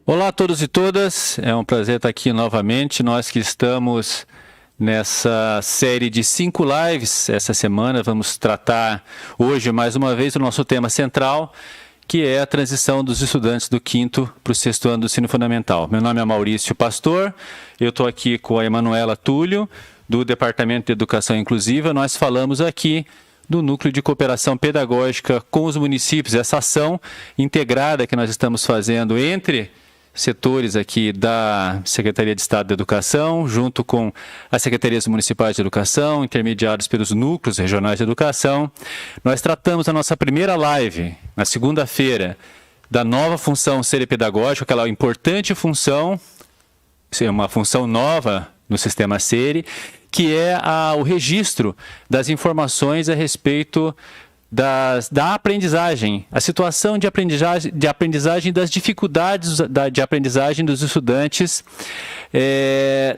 Olá a todos e todas, é um prazer estar aqui novamente. Nós que estamos nessa série de 5 lives, essa semana vamos tratar hoje mais uma vez o nosso tema central, que é a transição dos estudantes do 5º para o 6º ano do ensino fundamental. Meu nome é Maurício Pastor, eu estou aqui com a Emanuela Túlio, do Departamento de Educação Inclusiva. Nós falamos aqui do Núcleo de Cooperação Pedagógica com os municípios, essa ação integrada que nós estamos fazendo entre setores aqui da Secretaria de Estado de Educação, junto com as Secretarias Municipais de Educação, intermediados pelos núcleos regionais de educação. Nós tratamos a nossa primeira live, na segunda-feira, da nova função serepedagógica, aquela importante função, uma função nova no sistema SERE, que é o registro das informações a respeito da aprendizagem, a situação de aprendizagem das dificuldades de aprendizagem dos estudantes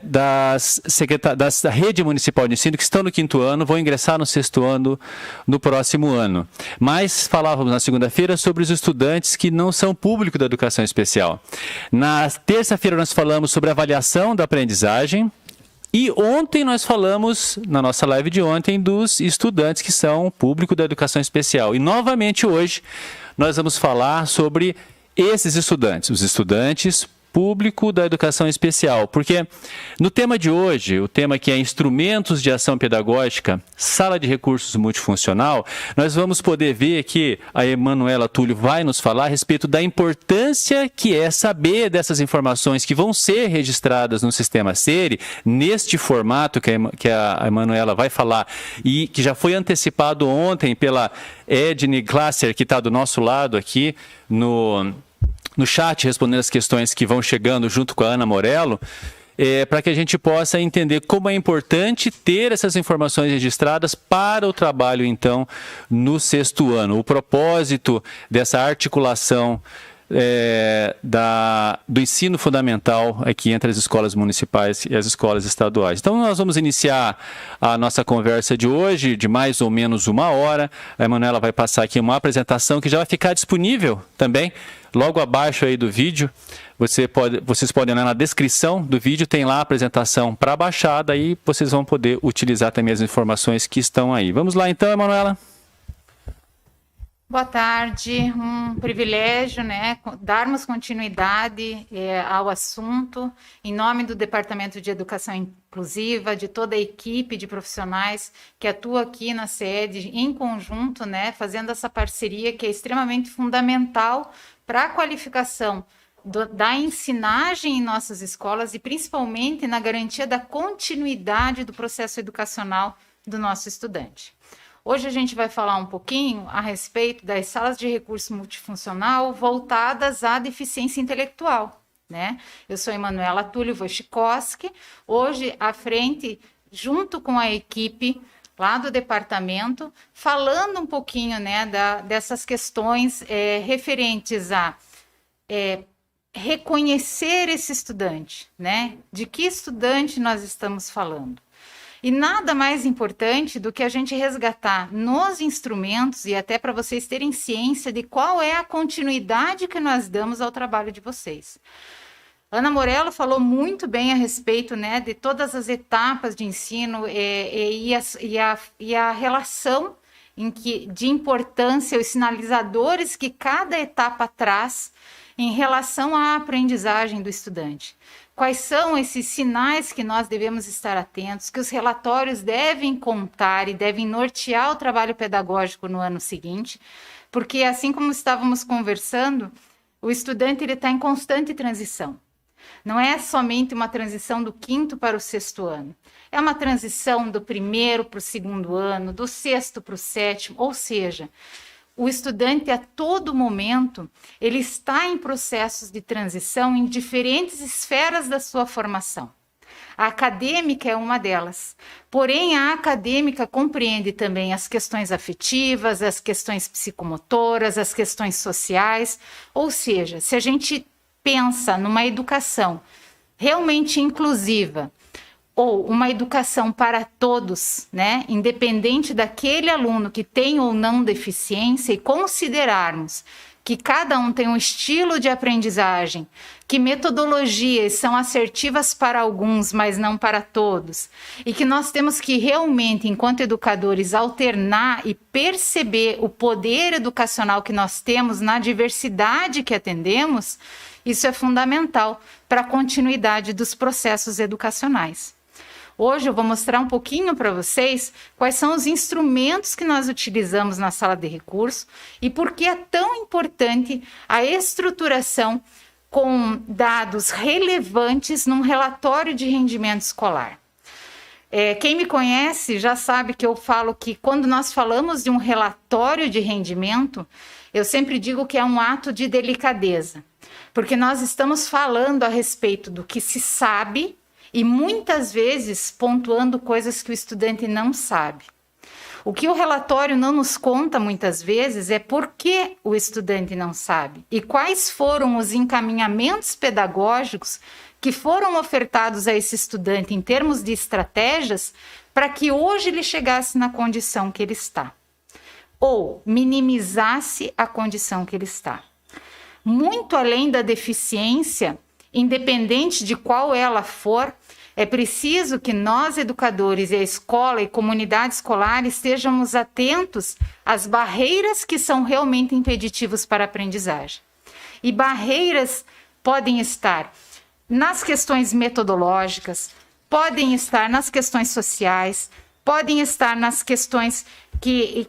da rede municipal de ensino que estão no 5º ano, vão ingressar no 6º ano no próximo ano. Mas falávamos na segunda-feira sobre os estudantes que não são público da educação especial. Na terça-feira nós falamos sobre a avaliação da aprendizagem. E ontem nós falamos, na nossa live de ontem, dos estudantes que são público da educação especial. E novamente hoje nós vamos falar sobre esses estudantes, os estudantes público da educação especial. Porque no tema de hoje, o tema que é instrumentos de ação pedagógica, sala de recursos multifuncional, nós vamos poder ver que a Emanuela Túlio vai nos falar a respeito da importância que é saber dessas informações que vão ser registradas no sistema SERE, neste formato que a Emanuela vai falar e que já foi antecipado ontem pela Edne Glasser, que está do nosso lado aqui no chat, respondendo as questões que vão chegando junto com a Ana Morello, para que a gente possa entender como é importante ter essas informações registradas para o trabalho, então, no 6º ano. O propósito dessa articulação do ensino fundamental aqui entre as escolas municipais e as escolas estaduais. Então, nós vamos iniciar a nossa conversa de hoje, de mais ou menos 1 hora. A Emanuela vai passar aqui uma apresentação que já vai ficar disponível também, logo abaixo aí do vídeo. Vocês podem olhar na descrição do vídeo, tem lá a apresentação para baixar, daí vocês vão poder utilizar também as informações que estão aí. Vamos lá então, Emanuela. Boa tarde, um privilégio, darmos continuidade ao assunto, em nome do Departamento de Educação Inclusiva, de toda a equipe de profissionais que atua aqui na sede, em conjunto, fazendo essa parceria que é extremamente fundamental para a qualificação da ensinagem em nossas escolas e principalmente na garantia da continuidade do processo educacional do nosso estudante. Hoje a gente vai falar um pouquinho a respeito das salas de recurso multifuncional voltadas à deficiência intelectual, Eu sou Emanuela Túlio Wojcikowski, hoje à frente, junto com a equipe lá do departamento, falando um pouquinho, dessas questões referentes a reconhecer esse estudante, De que estudante nós estamos falando? E nada mais importante do que a gente resgatar nos instrumentos, e até para vocês terem ciência de qual é a continuidade que nós damos ao trabalho de vocês. Ana Morello falou muito bem a respeito de todas as etapas de ensino e a relação de importância, os sinalizadores que cada etapa traz em relação à aprendizagem do estudante. Quais são esses sinais que nós devemos estar atentos, que os relatórios devem contar e devem nortear o trabalho pedagógico no ano seguinte, porque assim como estávamos conversando, o estudante está em constante transição. Não é somente uma transição do 5º para o 6º ano, é uma transição do 1º para o 2º ano, do 6º para o 7º, ou seja, o estudante a todo momento, ele está em processos de transição em diferentes esferas da sua formação. A acadêmica é uma delas, porém a acadêmica compreende também as questões afetivas, as questões psicomotoras, as questões sociais, ou seja, se a gente pensa numa educação realmente inclusiva, ou uma educação para todos, independente daquele aluno que tem ou não deficiência, e considerarmos que cada um tem um estilo de aprendizagem, que metodologias são assertivas para alguns, mas não para todos, e que nós temos que realmente, enquanto educadores, alternar e perceber o poder educacional que nós temos na diversidade que atendemos, isso é fundamental para a continuidade dos processos educacionais. Hoje eu vou mostrar um pouquinho para vocês quais são os instrumentos que nós utilizamos na sala de recurso e por que é tão importante a estruturação com dados relevantes num relatório de rendimento escolar. Quem me conhece já sabe que eu falo que quando nós falamos de um relatório de rendimento, eu sempre digo que é um ato de delicadeza, porque nós estamos falando a respeito do que se sabe e muitas vezes pontuando coisas que o estudante não sabe. O que o relatório não nos conta muitas vezes é por que o estudante não sabe e quais foram os encaminhamentos pedagógicos que foram ofertados a esse estudante em termos de estratégias para que hoje ele chegasse na condição que ele está, ou minimizasse a condição que ele está. Muito além da deficiência, independente de qual ela for, é preciso que nós, educadores, e a escola e comunidade escolar estejamos atentos às barreiras que são realmente impeditivas para a aprendizagem. E barreiras podem estar nas questões metodológicas, podem estar nas questões sociais, podem estar nas questões que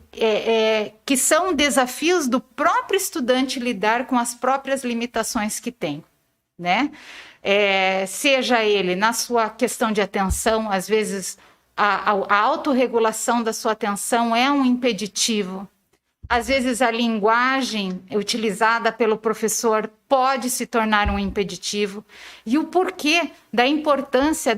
são desafios do próprio estudante lidar com as próprias limitações que tem, né? Seja ele na sua questão de atenção, às vezes a autorregulação da sua atenção é um impeditivo. Às vezes a linguagem utilizada pelo professor pode se tornar um impeditivo. E o porquê da importância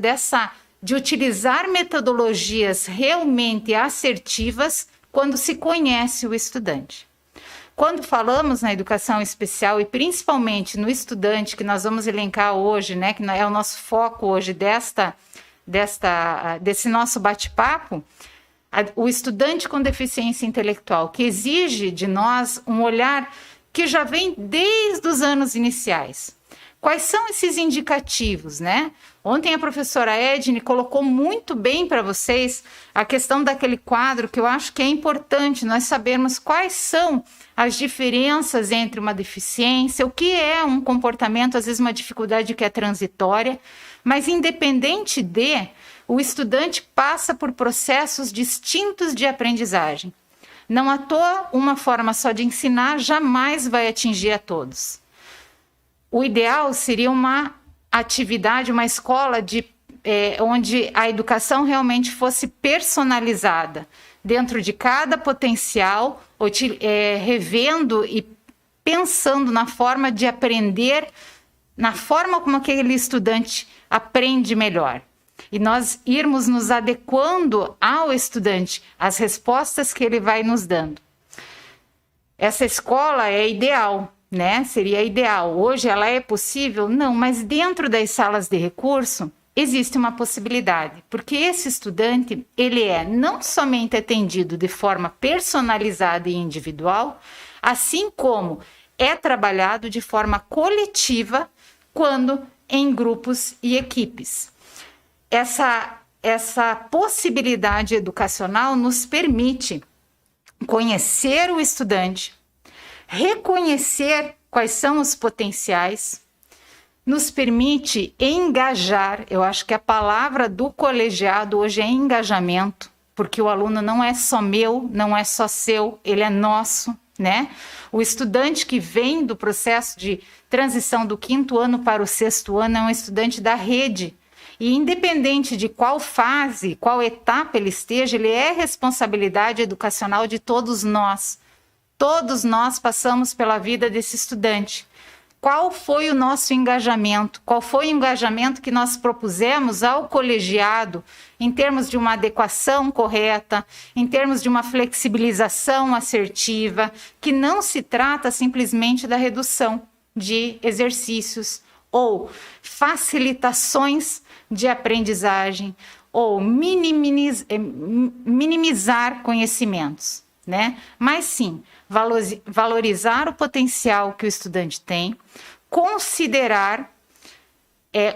de utilizar metodologias realmente assertivas quando se conhece o estudante. Quando falamos na educação especial e principalmente no estudante, que nós vamos elencar hoje, né, que é o nosso foco hoje desse nosso bate-papo, o estudante com deficiência intelectual, que exige de nós um olhar que já vem desde os anos iniciais. Quais são esses indicativos, né? Ontem a professora Edne colocou muito bem para vocês a questão daquele quadro que eu acho que é importante nós sabermos quais são as diferenças entre uma deficiência, o que é um comportamento, às vezes uma dificuldade que é transitória, mas independente o estudante passa por processos distintos de aprendizagem. Não à toa, uma forma só de ensinar jamais vai atingir a todos. O ideal seria uma atividade, uma escola onde a educação realmente fosse personalizada, dentro de cada potencial, revendo e pensando na forma de aprender, na forma como aquele estudante aprende melhor. E nós irmos nos adequando ao estudante, às respostas que ele vai nos dando. Essa escola é ideal, né? Seria ideal. Hoje ela é possível? Não, mas dentro das salas de recurso existe uma possibilidade, porque esse estudante, ele é não somente atendido de forma personalizada e individual, assim como é trabalhado de forma coletiva quando em grupos e equipes. Essa possibilidade educacional nos permite conhecer o estudante, reconhecer quais são os potenciais, nos permite engajar. Eu acho que a palavra do colegiado hoje é engajamento, porque o aluno não é só meu, não é só seu, ele é nosso, né? O estudante que vem do processo de transição do 5º ano para o 6º ano é um estudante da rede. E independente de qual fase, qual etapa ele esteja, ele é responsabilidade educacional de todos nós. Todos nós passamos pela vida desse estudante. Qual foi o nosso engajamento? Qual foi o engajamento que nós propusemos ao colegiado em termos de uma adequação correta, em termos de uma flexibilização assertiva, que não se trata simplesmente da redução de exercícios ou facilitações de aprendizagem ou minimizar conhecimentos. né? Mas sim, valorizar o potencial que o estudante tem, considerar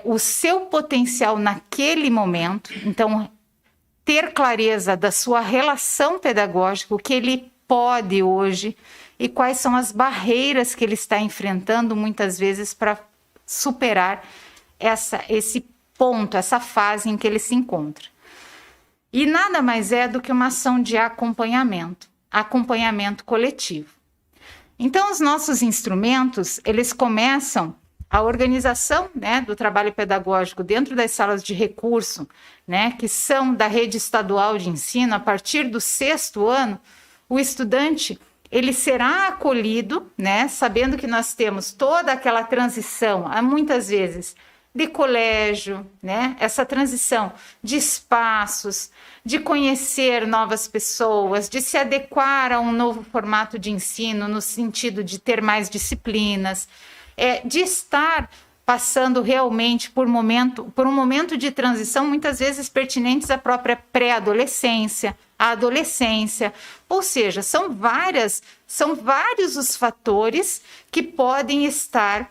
o seu potencial naquele momento, então ter clareza da sua relação pedagógica, o que ele pode hoje e quais são as barreiras que ele está enfrentando muitas vezes para superar esse ponto, essa fase em que ele se encontra. E nada mais é do que uma ação de acompanhamento coletivo. Então, os nossos instrumentos, eles começam a organização, né, do trabalho pedagógico dentro das salas de recurso, né, que são da rede estadual de ensino. A partir do 6º ano, o estudante ele será acolhido, né, sabendo que nós temos toda aquela transição, muitas vezes, de colégio, né, essa transição de espaços, de conhecer novas pessoas, de se adequar a um novo formato de ensino, no sentido de ter mais disciplinas, de estar passando realmente por um momento de transição, muitas vezes pertinentes à própria pré-adolescência, à adolescência, ou seja, são vários os fatores que podem estar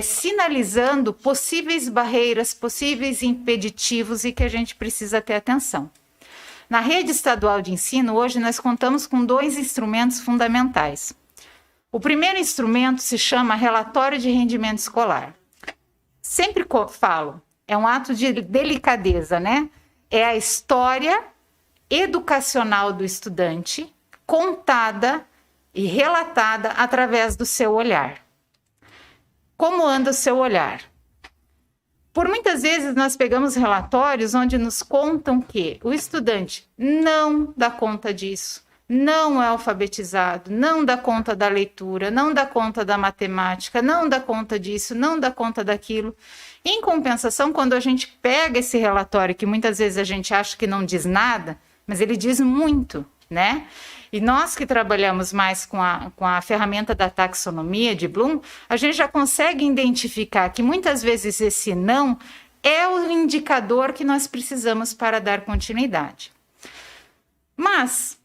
sinalizando possíveis barreiras, possíveis impeditivos e que a gente precisa ter atenção. Na rede estadual de ensino, hoje nós contamos com 2 instrumentos fundamentais. O primeiro instrumento se chama relatório de rendimento escolar. Sempre falo, é um ato de delicadeza, né? É a história educacional do estudante contada e relatada através do seu olhar. Como anda o seu olhar? Por muitas vezes nós pegamos relatórios onde nos contam que o estudante não dá conta disso, não é alfabetizado, não dá conta da leitura, não dá conta da matemática, não dá conta disso, não dá conta daquilo. Em compensação, quando a gente pega esse relatório, que muitas vezes a gente acha que não diz nada, mas ele diz muito, né? E nós que trabalhamos mais com a ferramenta da taxonomia de Bloom, a gente já consegue identificar que muitas vezes esse não é o indicador que nós precisamos para dar continuidade. Mas,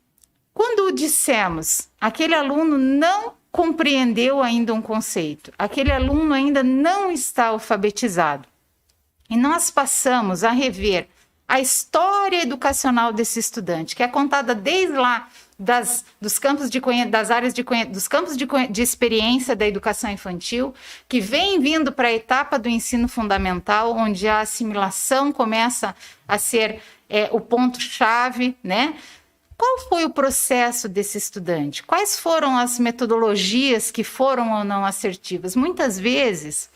quando dissemos, aquele aluno não compreendeu ainda um conceito, aquele aluno ainda não está alfabetizado, e nós passamos a rever a história educacional desse estudante, que é contada desde lá dos campos de experiência da educação infantil, que vem vindo para a etapa do ensino fundamental, onde a assimilação começa a ser o ponto-chave, né? Qual foi o processo desse estudante? Quais foram as metodologias que foram ou não assertivas? Muitas vezes,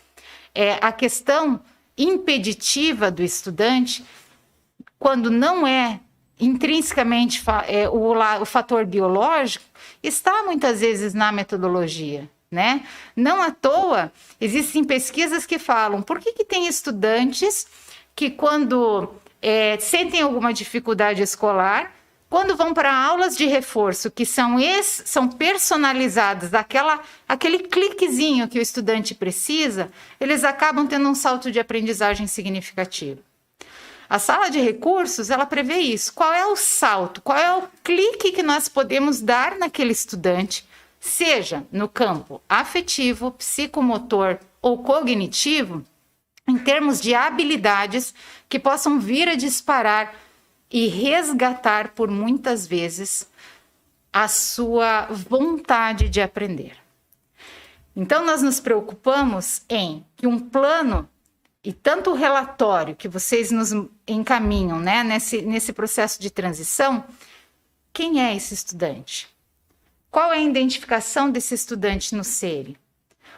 a questão impeditiva do estudante, quando não é intrinsecamente o fator biológico, está muitas vezes na metodologia, né? Não à toa, existem pesquisas que falam por que tem estudantes que quando sentem alguma dificuldade escolar, quando vão para aulas de reforço, que são personalizadas, aquele cliquezinho que o estudante precisa, eles acabam tendo um salto de aprendizagem significativo. A sala de recursos, ela prevê isso. Qual é o salto? Qual é o clique que nós podemos dar naquele estudante, seja no campo afetivo, psicomotor ou cognitivo, em termos de habilidades que possam vir a disparar e resgatar por muitas vezes a sua vontade de aprender. Então, nós nos preocupamos em que um plano e tanto o relatório que vocês nos encaminham, né, nesse processo de transição, quem é esse estudante? Qual é a identificação desse estudante no SERI?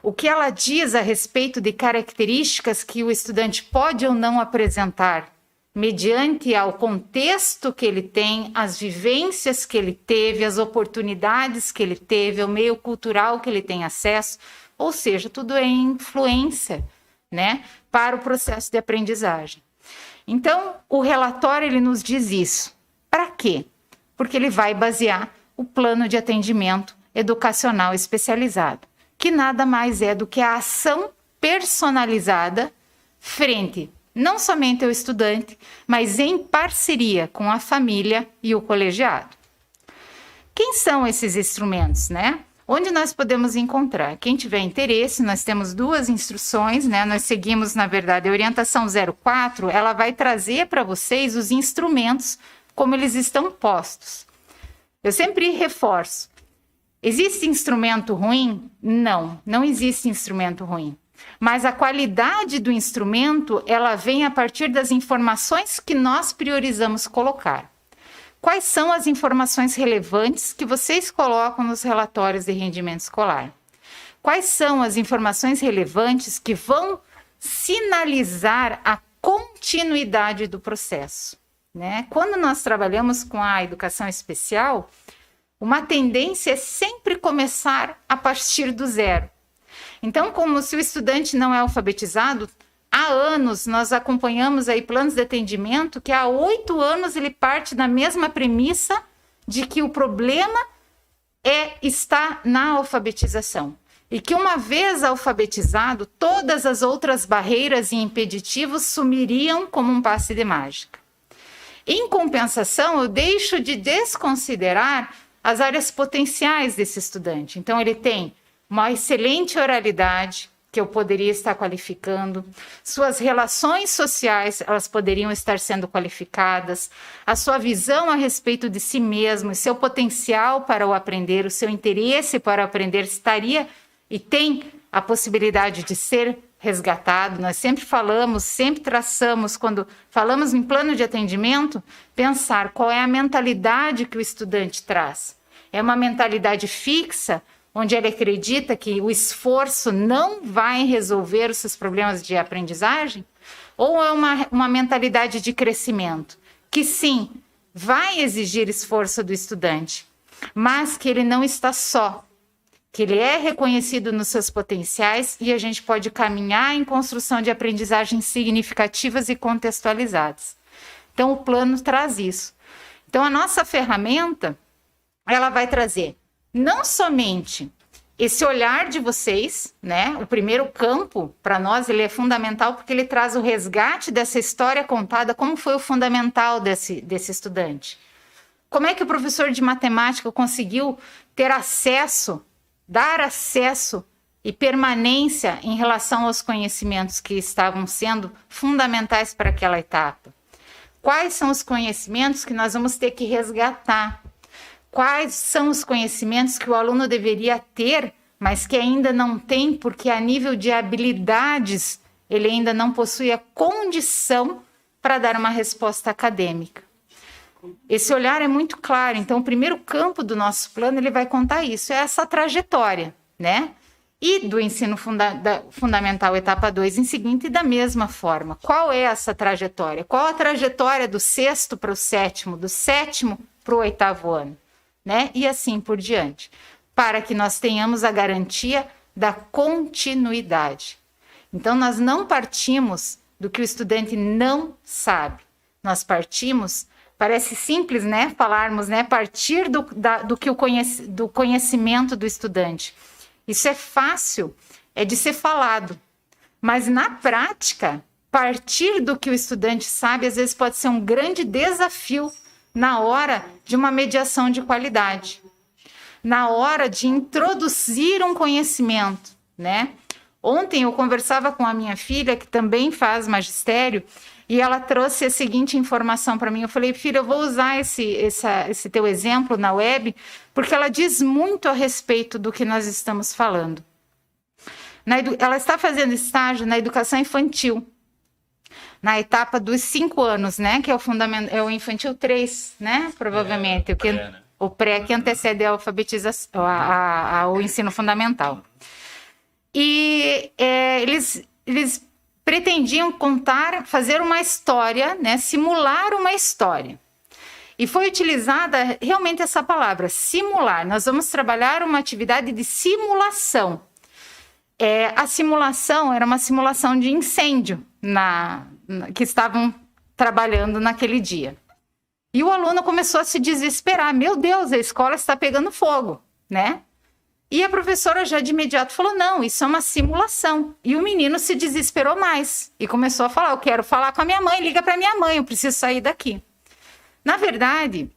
O que ela diz a respeito de características que o estudante pode ou não apresentar, mediante ao contexto que ele tem, as vivências que ele teve, as oportunidades que ele teve, o meio cultural que ele tem acesso, ou seja, tudo é influência, né, para o processo de aprendizagem. Então, o relatório ele nos diz isso. Para quê? Porque ele vai basear o plano de atendimento educacional especializado, que nada mais é do que a ação personalizada frente não somente ao estudante, mas em parceria com a família e o colegiado. Quem são esses instrumentos, né? Onde nós podemos encontrar? Quem tiver interesse, nós temos 2 instruções, né? Nós seguimos, na verdade, a orientação 04, ela vai trazer para vocês os instrumentos como eles estão postos. Eu sempre reforço. Existe instrumento ruim? Não, não existe instrumento ruim. Mas a qualidade do instrumento, ela vem a partir das informações que nós priorizamos colocar. Quais são as informações relevantes que vocês colocam nos relatórios de rendimento escolar? Quais são as informações relevantes que vão sinalizar a continuidade do processo, né? Quando nós trabalhamos com a educação especial, uma tendência é sempre começar a partir do zero. Então, como se o estudante não é alfabetizado, há anos nós acompanhamos aí planos de atendimento que há 8 anos ele parte da mesma premissa de que o problema está na alfabetização. E que uma vez alfabetizado, todas as outras barreiras e impeditivos sumiriam como um passe de mágica. Em compensação, eu deixo de desconsiderar as áreas potenciais desse estudante. Então, ele tem uma excelente oralidade, que eu poderia estar qualificando, suas relações sociais, elas poderiam estar sendo qualificadas, a sua visão a respeito de si mesmo, o seu potencial para o aprender, o seu interesse para aprender estaria e tem a possibilidade de ser resgatado. Nós sempre falamos, sempre traçamos, quando falamos em plano de atendimento, pensar qual é a mentalidade que o estudante traz. É uma mentalidade fixa, onde ele acredita que o esforço não vai resolver os seus problemas de aprendizagem? Ou é uma mentalidade de crescimento, que sim, vai exigir esforço do estudante, mas que ele não está só, que ele é reconhecido nos seus potenciais e a gente pode caminhar em construção de aprendizagens significativas e contextualizadas. Então, o plano traz isso. Então, a nossa ferramenta, ela vai trazer não somente esse olhar de vocês, né? O primeiro campo, para nós, ele é fundamental porque ele traz o resgate dessa história contada, como foi o fundamental desse estudante. Como é que o professor de matemática conseguiu ter acesso, dar acesso e permanência em relação aos conhecimentos que estavam sendo fundamentais para aquela etapa? Quais são os conhecimentos que nós vamos ter que resgatar? Quais são os conhecimentos que o aluno deveria ter, mas que ainda não tem, porque a nível de habilidades ele ainda não possui a condição para dar uma resposta acadêmica? Esse olhar é muito claro. Então, o primeiro campo do nosso plano, ele vai contar isso, é essa trajetória, né? E do ensino fundamental etapa 2 em seguinte, da mesma forma. Qual é essa trajetória? Qual a trajetória do 6º para o 7º, do 7º para o 8º ano? Né? E assim por diante, para que nós tenhamos a garantia da continuidade. Então, nós não partimos do que o estudante não sabe, nós partimos, parece simples, né, falarmos, né, partir do conhecimento do estudante. Isso é fácil, é de ser falado, mas na prática, partir do que o estudante sabe, às vezes pode ser um grande desafio na hora de uma mediação de qualidade, na hora de introduzir um conhecimento, né? Ontem eu conversava com a minha filha, que também faz magistério, e ela trouxe a seguinte informação para mim. Eu falei, filha, eu vou usar esse teu exemplo na web, porque ela diz muito a respeito do que nós estamos falando. Ela está fazendo estágio na educação infantil, na etapa dos 5 anos, né? Que é o infantil 3, né? Provavelmente. O pré que antecede a alfabetização, ao ensino fundamental. E eles pretendiam fazer uma história, né? Simular uma história. E foi utilizada realmente essa palavra, simular. Nós vamos trabalhar uma atividade de simulação. A simulação era uma simulação de incêndio que estavam trabalhando naquele dia. E o aluno começou a se desesperar. Meu Deus, a escola está pegando fogo, né? E a professora já de imediato falou, não, isso é uma simulação. E o menino se desesperou mais e começou a falar, eu quero falar com a minha mãe, liga para minha mãe, eu preciso sair daqui. Na verdade,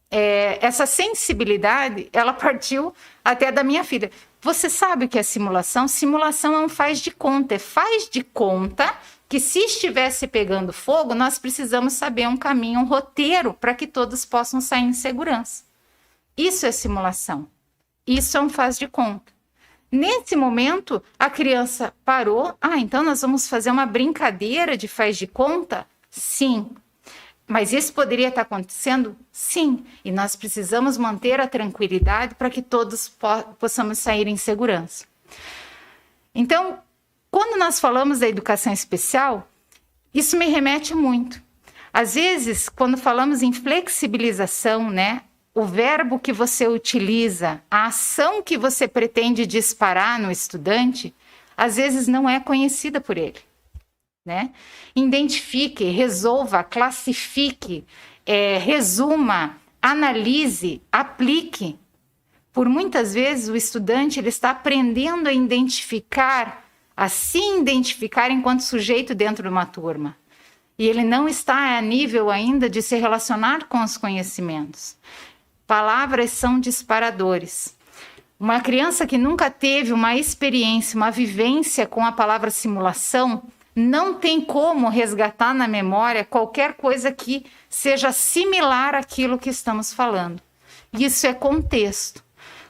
essa sensibilidade, ela partiu até da minha filha. Você sabe o que é simulação? Simulação é um faz de conta. É faz de conta que se estivesse pegando fogo, nós precisamos saber um caminho, um roteiro, para que todos possam sair em segurança. Isso é simulação. Isso é um faz de conta. Nesse momento, a criança parou. Então nós vamos fazer uma brincadeira de faz de conta? Sim. Mas isso poderia estar acontecendo? Sim. E nós precisamos manter a tranquilidade para que todos possamos sair em segurança. Então, quando nós falamos da educação especial, isso me remete muito. Às vezes, quando falamos em flexibilização, né, o verbo que você utiliza, a ação que você pretende disparar no estudante, às vezes não é conhecida por ele. Né? Identifique, resolva, classifique, resuma, analise, aplique. Por muitas vezes o estudante ele está aprendendo a identificar, a se identificar enquanto sujeito dentro de uma turma. E ele não está a nível ainda de se relacionar com os conhecimentos. Palavras são disparadores. Uma criança que nunca teve uma experiência, uma vivência com a palavra simulação, não tem como resgatar na memória qualquer coisa que seja similar àquilo que estamos falando. Isso é contexto.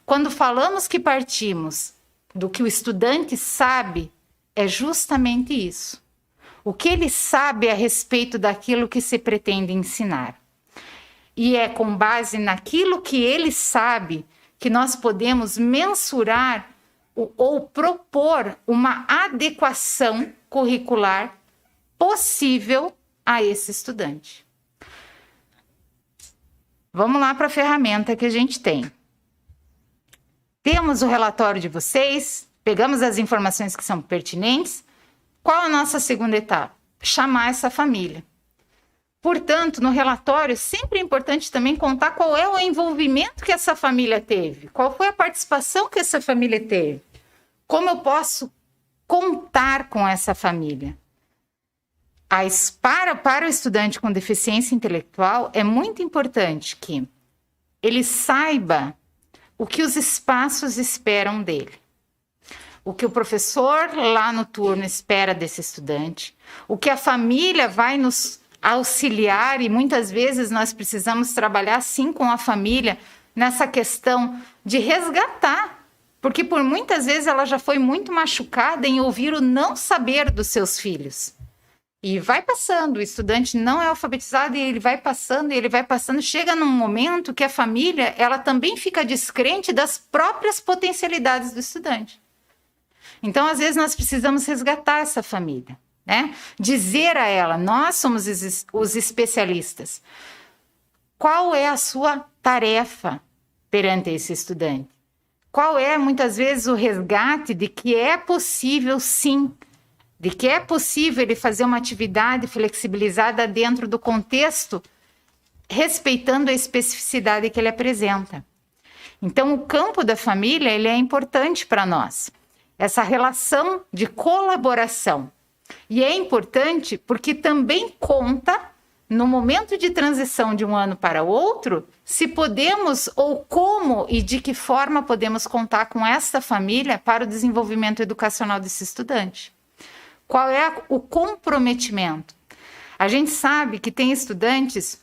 Quando falamos que partimos do que o estudante sabe, é justamente isso. O que ele sabe a respeito daquilo que se pretende ensinar. E é com base naquilo que ele sabe que nós podemos mensurar ou propor uma adequação curricular possível a esse estudante. Vamos lá para a ferramenta que a gente tem. Temos o relatório de vocês, pegamos as informações que são pertinentes. Qual a nossa segunda etapa? Chamar essa família. Portanto, no relatório, sempre é importante também contar qual é o envolvimento que essa família teve, qual foi a participação que essa família teve, como eu posso contar com essa família. Para o estudante com deficiência intelectual, é muito importante que ele saiba o que os espaços esperam dele. O que o professor lá no turno espera desse estudante, o que a família vai nos auxiliar, e muitas vezes nós precisamos trabalhar sim com a família nessa questão de resgatar, porque por muitas vezes ela já foi muito machucada em ouvir o não saber dos seus filhos. E vai passando, o estudante não é alfabetizado e ele vai passando, chega num momento que a família, ela também fica descrente das próprias potencialidades do estudante. Então, às vezes, nós precisamos resgatar essa família, né? Dizer a ela, nós somos os especialistas. Qual é a sua tarefa perante esse estudante? Qual é, muitas vezes, o resgate de que é possível, sim, de que é possível ele fazer uma atividade flexibilizada dentro do contexto, respeitando a especificidade que ele apresenta. Então, o campo da família, ele é importante para nós. Essa relação de colaboração. E é importante porque também conta, no momento de transição de um ano para o outro, se podemos ou como e de que forma podemos contar com essa família para o desenvolvimento educacional desse estudante. Qual é o comprometimento? A gente sabe que tem estudantes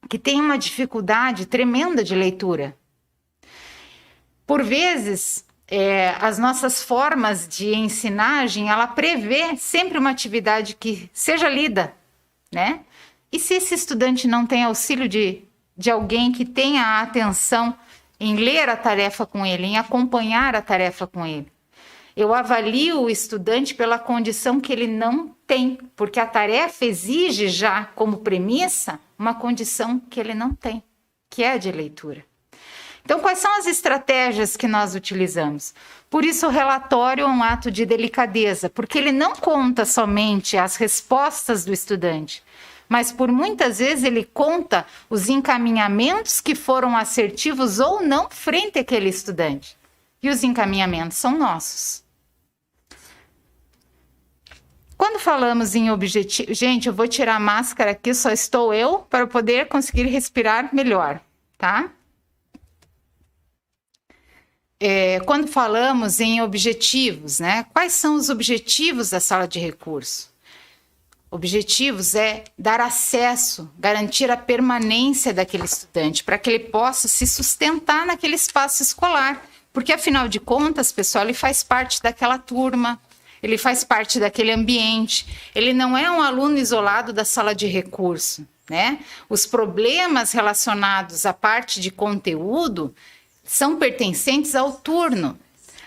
que têm uma dificuldade tremenda de leitura. Por vezes, as nossas formas de ensinagem, ela prevê sempre uma atividade que seja lida, né? E se esse estudante não tem auxílio de alguém que tenha a atenção em ler a tarefa com ele, em acompanhar a tarefa com ele? Eu avalio o estudante pela condição que ele não tem, porque a tarefa exige já como premissa uma condição que ele não tem, que é a de leitura. Então, quais são as estratégias que nós utilizamos? Por isso, o relatório é um ato de delicadeza, porque ele não conta somente as respostas do estudante, mas por muitas vezes ele conta os encaminhamentos que foram assertivos ou não frente àquele estudante. E os encaminhamentos são nossos. Quando falamos em objetivo... Gente, eu vou tirar a máscara aqui, só estou eu, para poder conseguir respirar melhor. tá? Quando falamos em objetivos, né? Quais são os objetivos da sala de recurso? Objetivos é dar acesso, garantir a permanência daquele estudante, para que ele possa se sustentar naquele espaço escolar. Porque, afinal de contas, pessoal, ele faz parte daquela turma, ele faz parte daquele ambiente, ele não é um aluno isolado da sala de recurso, né? Os problemas relacionados à parte de conteúdo são pertencentes ao turno.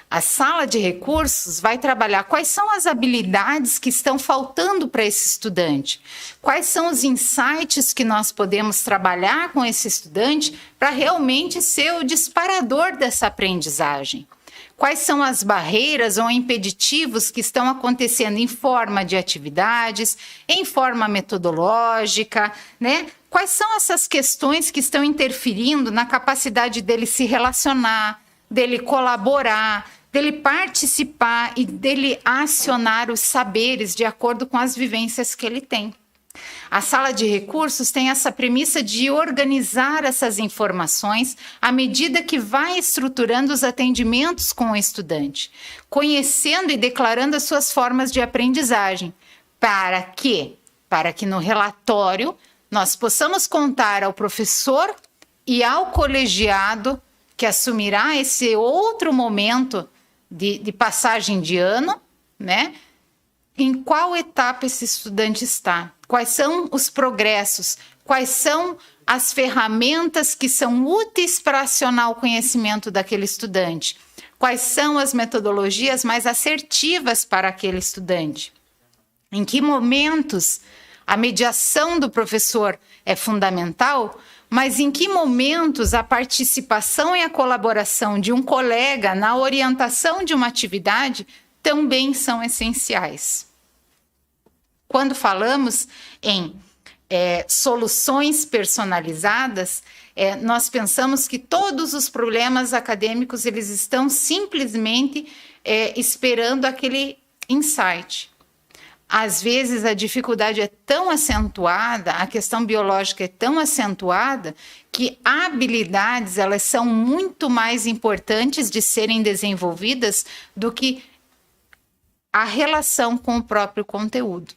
A sala de recursos vai trabalhar quais são as habilidades que estão faltando para esse estudante, quais são os insights que nós podemos trabalhar com esse estudante para realmente ser o disparador dessa aprendizagem. Quais são as barreiras ou impeditivos que estão acontecendo em forma de atividades, em forma metodológica, né? Quais são essas questões que estão interferindo na capacidade dele se relacionar, dele colaborar, dele participar e dele acionar os saberes de acordo com as vivências que ele tem. A sala de recursos tem essa premissa de organizar essas informações à medida que vai estruturando os atendimentos com o estudante, conhecendo e declarando as suas formas de aprendizagem. Para quê? Para que no relatório nós possamos contar ao professor e ao colegiado que assumirá esse outro momento de passagem de ano, né? Em qual etapa esse estudante está, quais são os progressos, quais são as ferramentas que são úteis para acionar o conhecimento daquele estudante, quais são as metodologias mais assertivas para aquele estudante, em que momentos a mediação do professor é fundamental, mas em que momentos a participação e a colaboração de um colega na orientação de uma atividade também são essenciais. Quando falamos em soluções personalizadas, nós pensamos que todos os problemas acadêmicos eles estão simplesmente esperando aquele insight. Às vezes a dificuldade é tão acentuada, a questão biológica é tão acentuada, que habilidades elas são muito mais importantes de serem desenvolvidas do que a relação com o próprio conteúdo.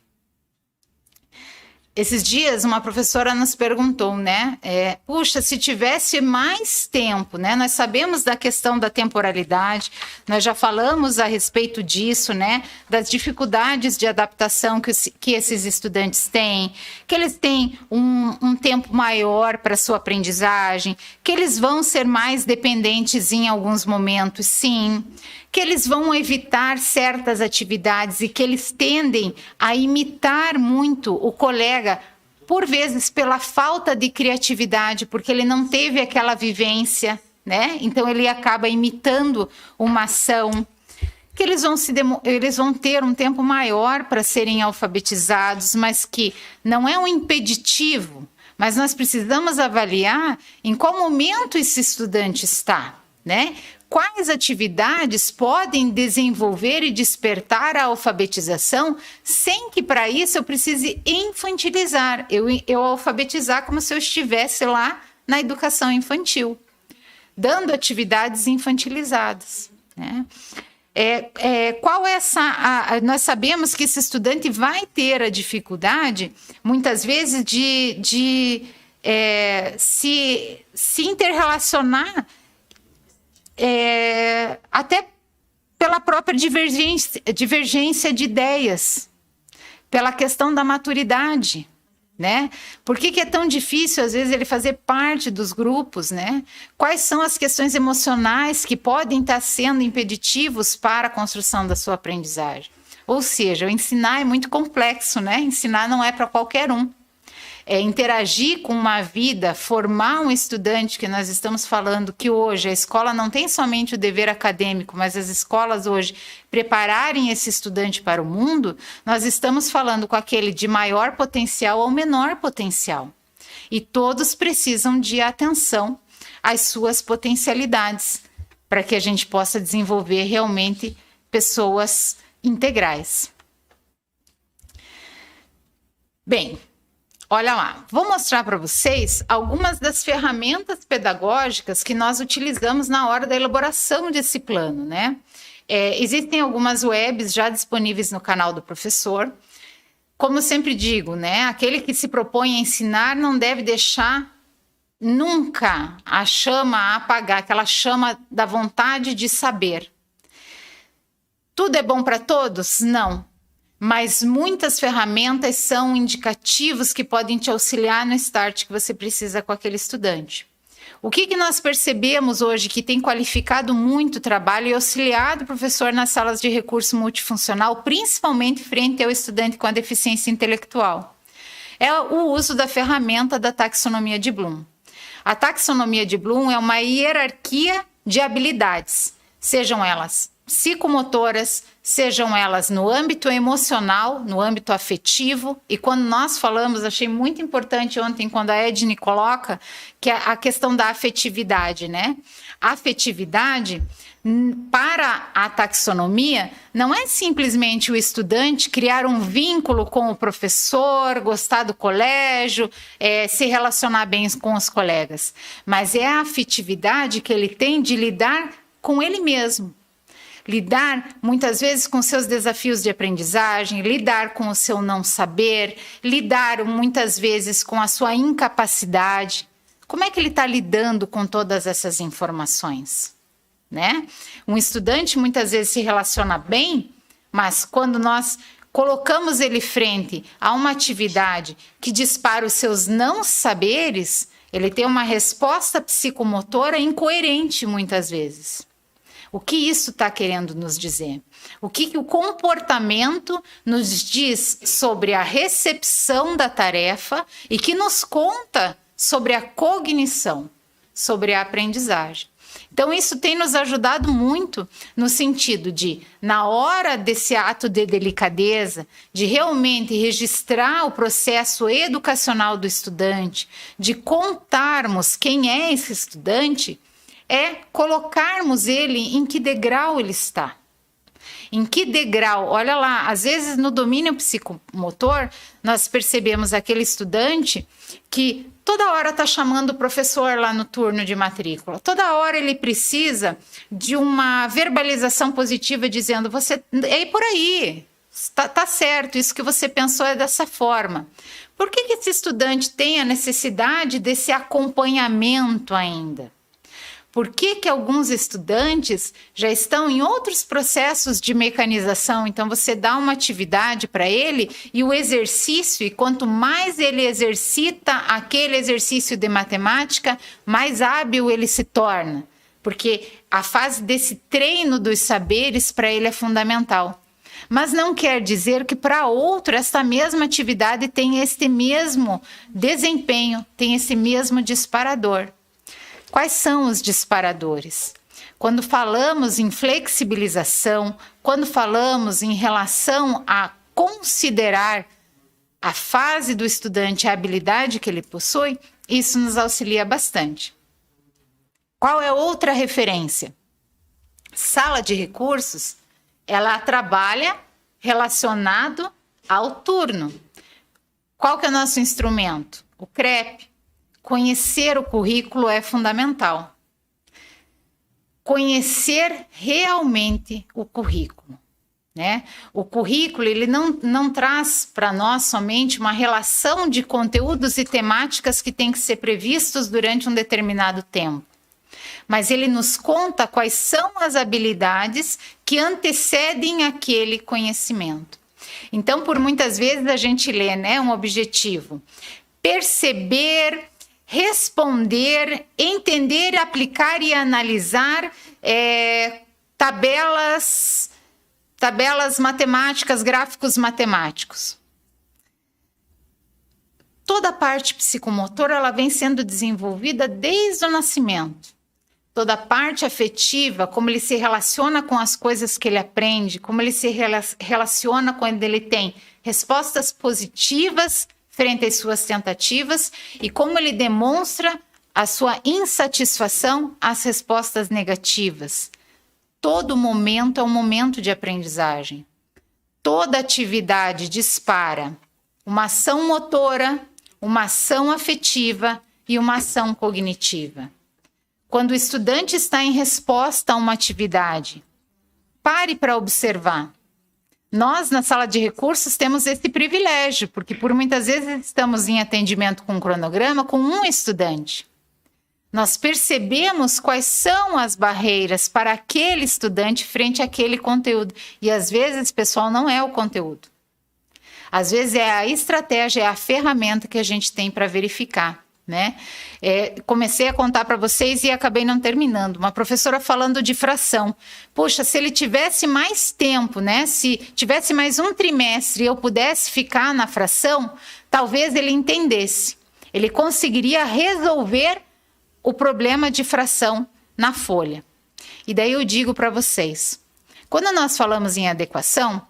Esses dias, uma professora nos perguntou, né? Puxa, se tivesse mais tempo, né? Nós sabemos da questão da temporalidade, nós já falamos a respeito disso, né? Das dificuldades de adaptação que esses estudantes têm, que eles têm um tempo maior para sua aprendizagem, que eles vão ser mais dependentes em alguns momentos, sim, que eles vão evitar certas atividades e que eles tendem a imitar muito o colega, por vezes pela falta de criatividade, porque ele não teve aquela vivência, né? Então ele acaba imitando uma ação, que eles vão ter um tempo maior para serem alfabetizados, mas que não é um impeditivo, mas nós precisamos avaliar em qual momento esse estudante está, né? Quais atividades podem desenvolver e despertar a alfabetização sem que para isso eu precise infantilizar, eu alfabetizar como se eu estivesse lá na educação infantil, dando atividades infantilizadas, né? Nós sabemos que esse estudante vai ter a dificuldade, muitas vezes, de se interrelacionar até pela própria divergência de ideias, pela questão da maturidade, né? Por que é tão difícil, às vezes, ele fazer parte dos grupos, né? Quais são as questões emocionais que podem estar sendo impeditivos para a construção da sua aprendizagem? Ou seja, o ensinar é muito complexo, né? Ensinar não é para qualquer um. Interagir com uma vida, formar um estudante, que nós estamos falando que hoje a escola não tem somente o dever acadêmico, mas as escolas hoje prepararem esse estudante para o mundo, nós estamos falando com aquele de maior potencial ao menor potencial. E todos precisam de atenção às suas potencialidades, para que a gente possa desenvolver realmente pessoas integrais. Bem, Olha lá, vou mostrar para vocês algumas das ferramentas pedagógicas que nós utilizamos na hora da elaboração desse plano, né? Existem algumas webs já disponíveis no canal do professor. Como eu sempre digo, né? Aquele que se propõe a ensinar não deve deixar nunca a chama apagar, aquela chama da vontade de saber. Tudo é bom para todos? Não. Mas muitas ferramentas são indicativos que podem te auxiliar no start que você precisa com aquele estudante. O que nós percebemos hoje que tem qualificado muito o trabalho e auxiliado o professor nas salas de recurso multifuncional, principalmente frente ao estudante com a deficiência intelectual, é o uso da ferramenta da taxonomia de Bloom. A taxonomia de Bloom é uma hierarquia de habilidades, sejam elas psicomotoras, sejam elas no âmbito emocional, no âmbito afetivo. E quando nós falamos, achei muito importante ontem quando a Edne coloca que é a questão da afetividade, né? A afetividade, para a taxonomia, não é simplesmente o estudante criar um vínculo com o professor, gostar do colégio, se relacionar bem com os colegas, mas é a afetividade que ele tem de lidar com ele mesmo. Lidar, muitas vezes, com seus desafios de aprendizagem, lidar com o seu não saber, lidar, muitas vezes, com a sua incapacidade. Como é que ele está lidando com todas essas informações? Né? Um estudante, muitas vezes, se relaciona bem, mas quando nós colocamos ele frente a uma atividade que dispara os seus não saberes, ele tem uma resposta psicomotora incoerente, muitas vezes. O que isso está querendo nos dizer? O que o comportamento nos diz sobre a recepção da tarefa e que nos conta sobre a cognição, sobre a aprendizagem. Então, isso tem nos ajudado muito no sentido de, na hora desse ato de delicadeza, de realmente registrar o processo educacional do estudante, de contarmos quem é esse estudante, é colocarmos ele em que degrau ele está. Em que degrau? Olha lá, às vezes no domínio psicomotor, nós percebemos aquele estudante que toda hora está chamando o professor lá no turno de matrícula. Toda hora ele precisa de uma verbalização positiva dizendo, você é por aí, tá certo, isso que você pensou é dessa forma. Por que esse estudante tem a necessidade desse acompanhamento ainda? Por que alguns estudantes já estão em outros processos de mecanização? Então, você dá uma atividade para ele e o exercício, e quanto mais ele exercita aquele exercício de matemática, mais hábil ele se torna. Porque a fase desse treino dos saberes para ele é fundamental. Mas não quer dizer que para outro esta mesma atividade tem este mesmo desempenho, tem esse mesmo disparador. Quais são os disparadores? Quando falamos em flexibilização, quando falamos em relação a considerar a fase do estudante, a habilidade que ele possui, isso nos auxilia bastante. Qual é outra referência? Sala de recursos, ela trabalha relacionado ao turno. Qual que é o nosso instrumento? O CREP. Conhecer o currículo é fundamental. Conhecer realmente o currículo, né? O currículo, ele não traz para nós somente uma relação de conteúdos e temáticas que tem que ser previstos durante um determinado tempo, mas ele nos conta quais são as habilidades que antecedem aquele conhecimento. Então, por muitas vezes a gente lê, né, um objetivo: perceber, responder, entender, aplicar e analisar tabelas matemáticas, gráficos matemáticos. Toda a parte psicomotora ela vem sendo desenvolvida desde o nascimento. Toda a parte afetiva, como ele se relaciona com as coisas que ele aprende, como ele se relaciona quando ele tem respostas positivas frente às suas tentativas e como ele demonstra a sua insatisfação às respostas negativas. Todo momento é um momento de aprendizagem. Toda atividade dispara uma ação motora, uma ação afetiva e uma ação cognitiva. Quando o estudante está em resposta a uma atividade, pare para observar. Nós, na sala de recursos, temos esse privilégio, porque por muitas vezes estamos em atendimento com um cronograma com um estudante. Nós percebemos quais são as barreiras para aquele estudante frente àquele conteúdo. E às vezes, pessoal, não é o conteúdo. Às vezes é a estratégia, é a ferramenta que a gente tem para verificar. Né? Comecei a contar para vocês e acabei não terminando. Uma professora falando de fração. Poxa, se ele tivesse mais tempo, né? Se tivesse mais um trimestre e eu pudesse ficar na fração, talvez ele entendesse. Ele conseguiria resolver o problema de fração na folha. E daí eu digo para vocês, quando nós falamos em adequação,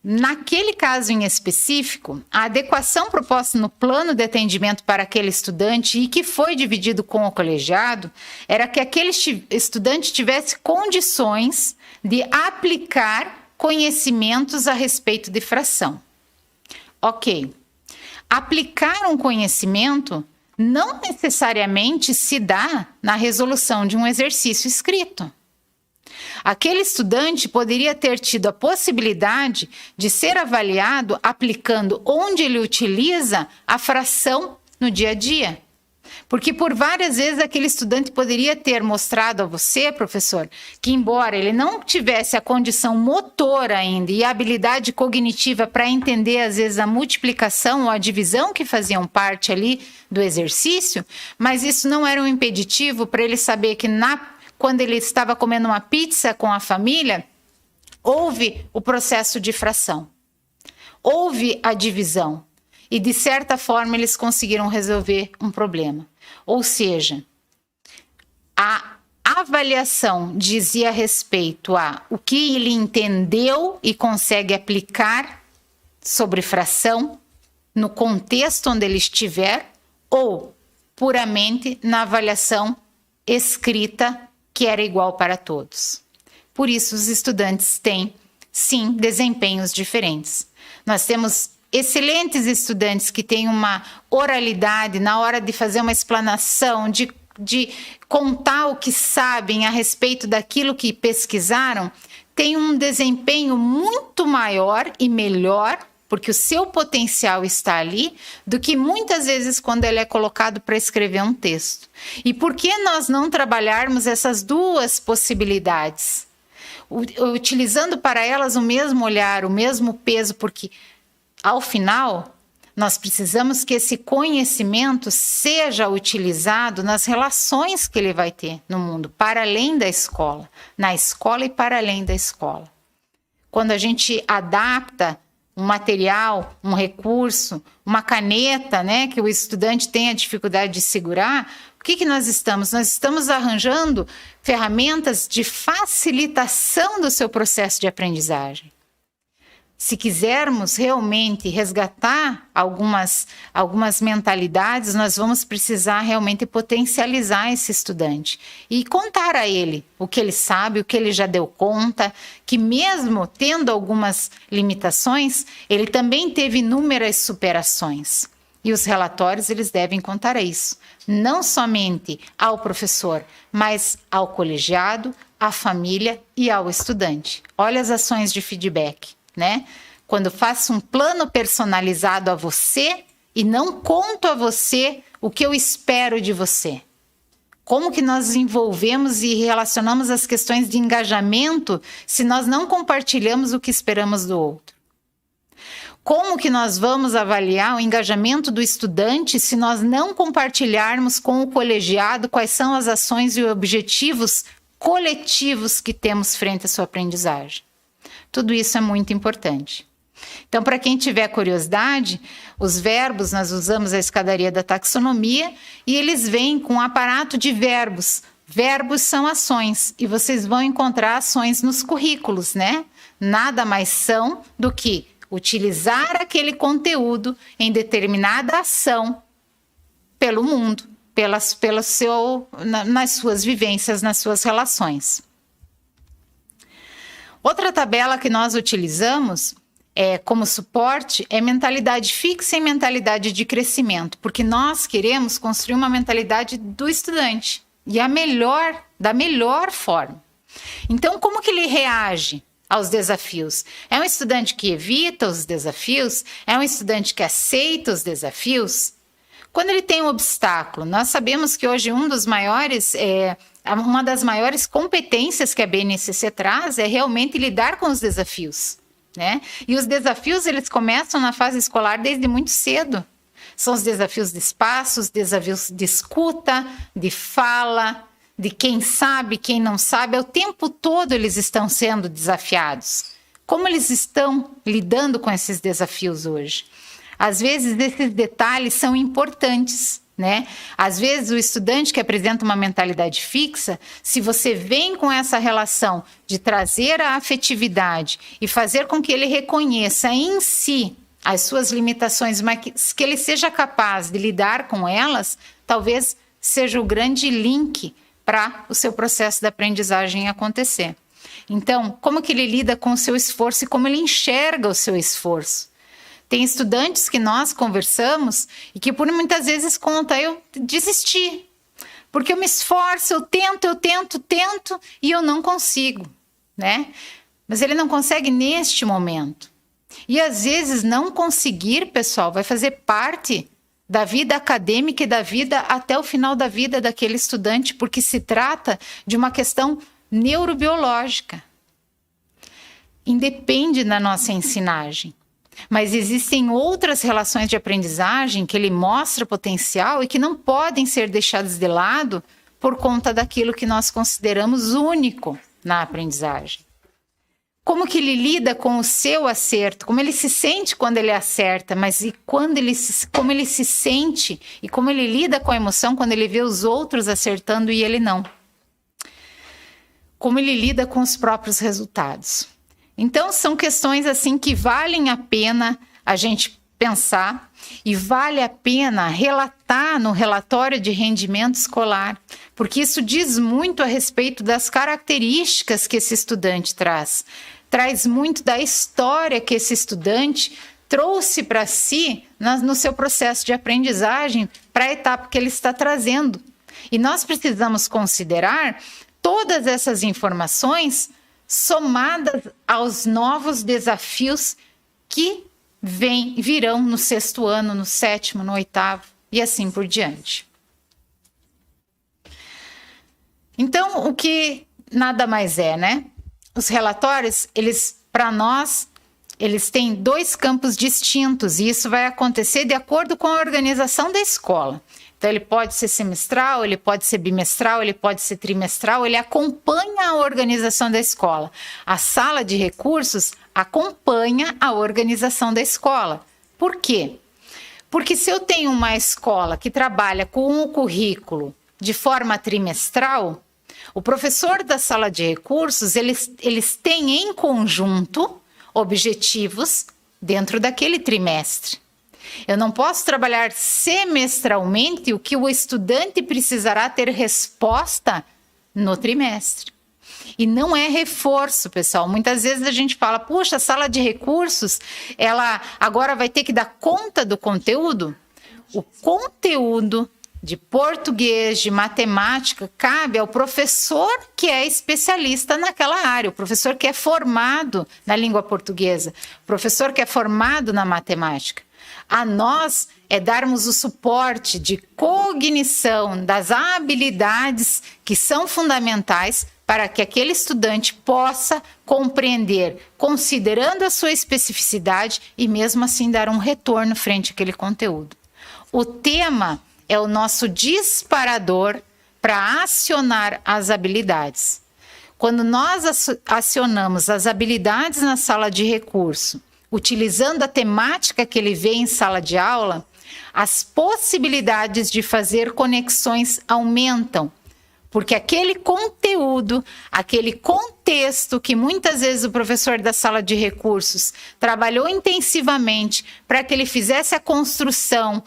naquele caso em específico, a adequação proposta no plano de atendimento para aquele estudante e que foi dividido com o colegiado era que aquele estudante tivesse condições de aplicar conhecimentos a respeito de fração. Ok. Aplicar um conhecimento não necessariamente se dá na resolução de um exercício escrito. Aquele estudante poderia ter tido a possibilidade de ser avaliado aplicando onde ele utiliza a fração no dia a dia. Porque por várias vezes aquele estudante poderia ter mostrado a você, professor, que embora ele não tivesse a condição motora ainda e a habilidade cognitiva para entender às vezes a multiplicação ou a divisão que faziam parte ali do exercício, mas isso não era um impeditivo para ele saber que quando ele estava comendo uma pizza com a família, houve o processo de fração, houve a divisão e, de certa forma, eles conseguiram resolver um problema. Ou seja, a avaliação dizia respeito a o que ele entendeu e consegue aplicar sobre fração no contexto onde ele estiver ou puramente na avaliação escrita que era igual para todos. Por isso, os estudantes têm, sim, desempenhos diferentes. Nós temos excelentes estudantes que têm uma oralidade na hora de fazer uma explanação, de contar o que sabem a respeito daquilo que pesquisaram, têm um desempenho muito maior e melhor, porque o seu potencial está ali, do que muitas vezes quando ele é colocado para escrever um texto. E por que nós não trabalharmos essas duas possibilidades? Utilizando para elas o mesmo olhar, o mesmo peso, porque ao final nós precisamos que esse conhecimento seja utilizado nas relações que ele vai ter no mundo, para além da escola, na escola e para além da escola. Quando a gente adapta um material, um recurso, uma caneta, né, que o estudante tem a dificuldade de segurar, o que nós estamos? Nós estamos arranjando ferramentas de facilitação do seu processo de aprendizagem. Se quisermos realmente resgatar algumas mentalidades, nós vamos precisar realmente potencializar esse estudante e contar a ele o que ele sabe, o que ele já deu conta, que mesmo tendo algumas limitações, ele também teve inúmeras superações. E os relatórios, eles devem contar isso, não somente ao professor, mas ao colegiado, à família e ao estudante. Olha as ações de feedback. Né? Quando faço um plano personalizado a você e não conto a você o que eu espero de você. Como que nós desenvolvemos e relacionamos as questões de engajamento se nós não compartilhamos o que esperamos do outro? Como que nós vamos avaliar o engajamento do estudante se nós não compartilharmos com o colegiado quais são as ações e objetivos coletivos que temos frente à sua aprendizagem? Tudo isso é muito importante. Então, para quem tiver curiosidade, os verbos, nós usamos a escadaria da taxonomia e eles vêm com um aparato de verbos. Verbos são ações e vocês vão encontrar ações nos currículos, né? Nada mais são do que utilizar aquele conteúdo em determinada ação pelo mundo, nas suas vivências, nas suas relações. Outra tabela que nós utilizamos como suporte é mentalidade fixa e mentalidade de crescimento, porque nós queremos construir uma mentalidade do estudante e da melhor forma. Então, como que ele reage aos desafios? É um estudante que evita os desafios? É um estudante que aceita os desafios? Quando ele tem um obstáculo, nós sabemos que hoje uma das maiores competências que a BNCC traz é realmente lidar com os desafios, né? E os desafios, eles começam na fase escolar desde muito cedo. São os desafios de espaço, os desafios de escuta, de fala, de quem sabe, quem não sabe. O tempo todo eles estão sendo desafiados. Como eles estão lidando com esses desafios hoje? Às vezes, esses detalhes são importantes, né? Às vezes, o estudante que apresenta uma mentalidade fixa, se você vem com essa relação de trazer a afetividade e fazer com que ele reconheça em si as suas limitações, mas que ele seja capaz de lidar com elas, talvez seja o grande link para o seu processo de aprendizagem acontecer. Então, como que ele lida com o seu esforço e como ele enxerga o seu esforço? Tem estudantes que nós conversamos e que por muitas vezes contam, eu desisti, porque eu me esforço, eu tento e eu não consigo, né? Mas ele não consegue neste momento. E às vezes não conseguir, pessoal, vai fazer parte da vida acadêmica e da vida até o final da vida daquele estudante, porque se trata de uma questão neurobiológica. Independe da nossa ensinagem. Mas existem outras relações de aprendizagem que ele mostra potencial e que não podem ser deixadas de lado por conta daquilo que nós consideramos único na aprendizagem. Como que ele lida com o seu acerto, como ele se sente quando ele acerta, mas como ele se sente e como ele lida com a emoção quando ele vê os outros acertando e ele não. Como ele lida com os próprios resultados. Então, são questões assim que valem a pena a gente pensar e vale a pena relatar no relatório de rendimento escolar, porque isso diz muito a respeito das características que esse estudante traz. Traz muito da história que esse estudante trouxe para si no seu processo de aprendizagem para a etapa que ele está trazendo. E nós precisamos considerar todas essas informações somadas aos novos desafios que virão no 6º ano, no 7º, no 8º e assim por diante. Então, o que nada mais é, né? Os relatórios, para nós, eles têm 2 campos distintos e isso vai acontecer de acordo com a organização da escola. Então, ele pode ser semestral, ele pode ser bimestral, ele pode ser trimestral, ele acompanha a organização da escola. A sala de recursos acompanha a organização da escola. Por quê? Porque se eu tenho uma escola que trabalha com o currículo de forma trimestral, o professor da sala de recursos, eles têm em conjunto objetivos dentro daquele trimestre. Eu não posso trabalhar semestralmente o que o estudante precisará ter resposta no trimestre. E não é reforço, pessoal. Muitas vezes a gente fala, puxa, a sala de recursos, ela agora vai ter que dar conta do conteúdo? O conteúdo de português, de matemática, cabe ao professor que é especialista naquela área, o professor que é formado na língua portuguesa, o professor que é formado na matemática. A nós é darmos o suporte de cognição das habilidades que são fundamentais para que aquele estudante possa compreender, considerando a sua especificidade e mesmo assim dar um retorno frente àquele conteúdo. O tema é o nosso disparador para acionar as habilidades. Quando nós acionamos as habilidades na sala de recurso, utilizando a temática que ele vê em sala de aula, as possibilidades de fazer conexões aumentam, porque aquele conteúdo, aquele contexto que muitas vezes o professor da sala de recursos trabalhou intensivamente para que ele fizesse a construção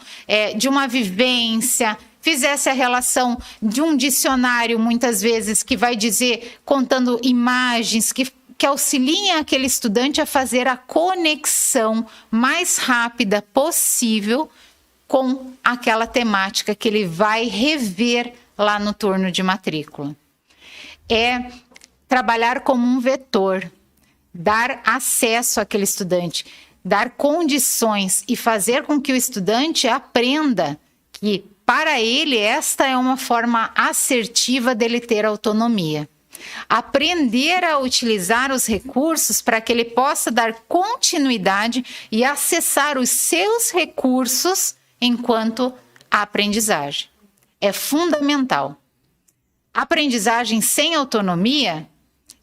de uma vivência, fizesse a relação de um dicionário, muitas vezes, que vai dizer, contando imagens, que que auxiliem aquele estudante a fazer a conexão mais rápida possível com aquela temática que ele vai rever lá no turno de matrícula. É trabalhar como um vetor, dar acesso àquele estudante, dar condições e fazer com que o estudante aprenda que, para ele, esta é uma forma assertiva dele ter autonomia. Aprender a utilizar os recursos para que ele possa dar continuidade e acessar os seus recursos enquanto aprendizagem. É fundamental. Aprendizagem sem autonomia,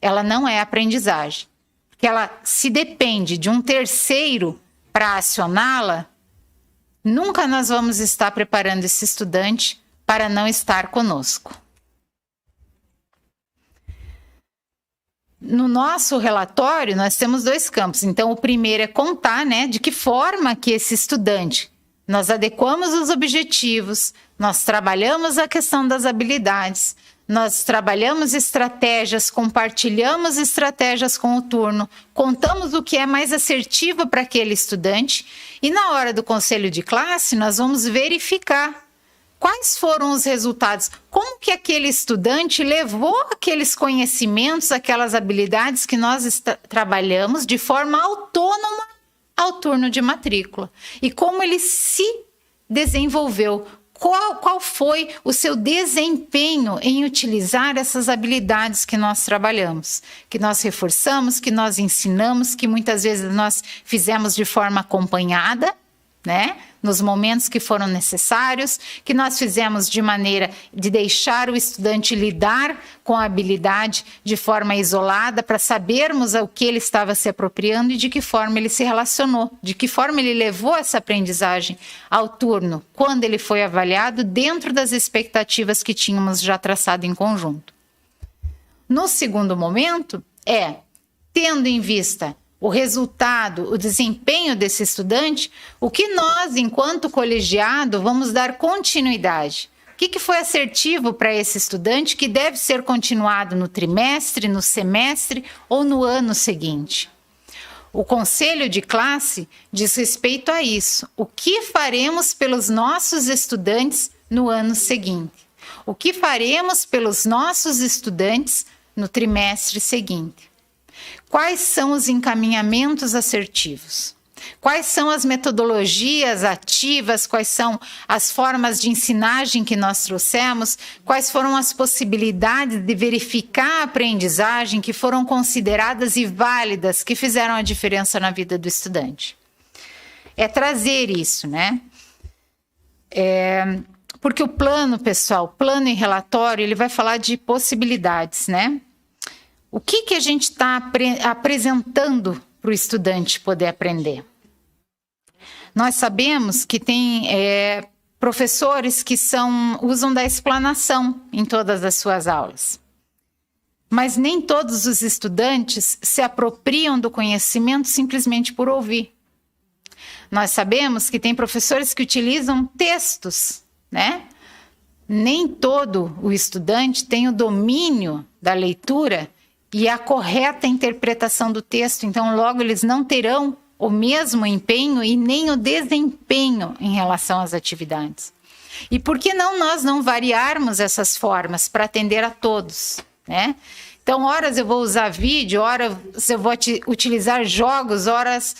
ela não é aprendizagem. Porque ela se depende de um terceiro para acioná-la, nunca nós vamos estar preparando esse estudante para não estar conosco. No nosso relatório, nós temos 2 campos. Então, o primeiro é contar, né, de que forma que esse estudante, nós adequamos os objetivos, nós trabalhamos a questão das habilidades, nós trabalhamos estratégias, compartilhamos estratégias com o turno, contamos o que é mais assertivo para aquele estudante e na hora do conselho de classe nós vamos verificar quais foram os resultados, como que aquele estudante levou aqueles conhecimentos, aquelas habilidades que nós trabalhamos de forma autônoma ao turno de matrícula e como ele se desenvolveu. Qual foi o seu desempenho em utilizar essas habilidades que nós trabalhamos, que nós reforçamos, que nós ensinamos, que muitas vezes nós fizemos de forma acompanhada, né? Nos momentos que foram necessários, que nós fizemos de maneira de deixar o estudante lidar com a habilidade de forma isolada para sabermos o que ele estava se apropriando e de que forma ele se relacionou, de que forma ele levou essa aprendizagem ao turno, quando ele foi avaliado dentro das expectativas que tínhamos já traçado em conjunto. No segundo momento, tendo em vista o resultado, o desempenho desse estudante, o que nós, enquanto colegiado, vamos dar continuidade. O que foi assertivo para esse estudante que deve ser continuado no trimestre, no semestre ou no ano seguinte? O conselho de classe diz respeito a isso. O que faremos pelos nossos estudantes no ano seguinte? O que faremos pelos nossos estudantes no trimestre seguinte? Quais são os encaminhamentos assertivos? Quais são as metodologias ativas? Quais são as formas de ensinagem que nós trouxemos? Quais foram as possibilidades de verificar a aprendizagem que foram consideradas e válidas, que fizeram a diferença na vida do estudante? É trazer isso, né? Porque o plano, pessoal, plano e relatório, ele vai falar de possibilidades, né? O que a gente está apresentando para o estudante poder aprender? Nós sabemos que tem professores que usam da explanação em todas as suas aulas. Mas nem todos os estudantes se apropriam do conhecimento simplesmente por ouvir. Nós sabemos que tem professores que utilizam textos, né? Nem todo o estudante tem o domínio da leitura e a correta interpretação do texto, então logo eles não terão o mesmo empenho e nem o desempenho em relação às atividades. E por que nós não variarmos essas formas para atender a todos, né? Então, horas eu vou usar vídeo, horas eu vou utilizar jogos, horas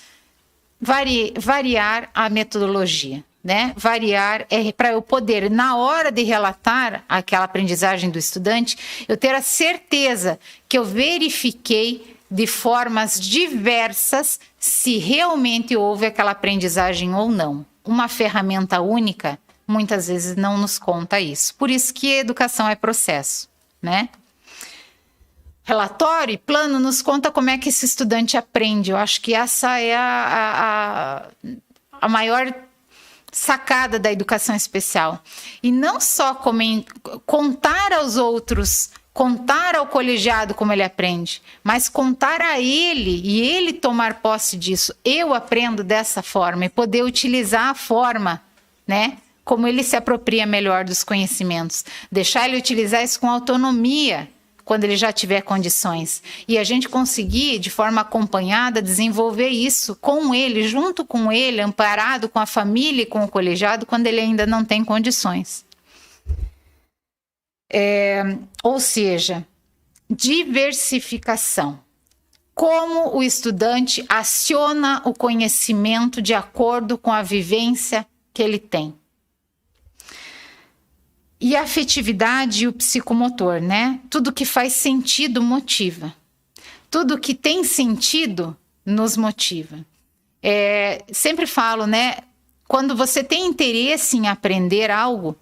variar a metodologia. Né? Variar para eu poder, na hora de relatar aquela aprendizagem do estudante, eu ter a certeza que eu verifiquei de formas diversas se realmente houve aquela aprendizagem ou não. Uma ferramenta única, muitas vezes, não nos conta isso. Por isso que a educação é processo, né? Relatório e plano nos conta como é que esse estudante aprende. Eu acho que essa é a maior sacada da educação especial. E não só contar aos outros, contar ao colegiado como ele aprende, mas contar a ele e ele tomar posse disso. Eu aprendo dessa forma e poder utilizar a forma, né? Como ele se apropria melhor dos conhecimentos. Deixar ele utilizar isso com autonomia, quando ele já tiver condições. E a gente conseguir, de forma acompanhada, desenvolver isso com ele, junto com ele, amparado com a família e com o colegiado, quando ele ainda não tem condições. Ou seja, diversificação. Como o estudante aciona o conhecimento de acordo com a vivência que ele tem. E a afetividade e o psicomotor, né? Tudo que faz sentido motiva. Tudo que tem sentido nos motiva. Sempre falo, né? Quando você tem interesse em aprender algo,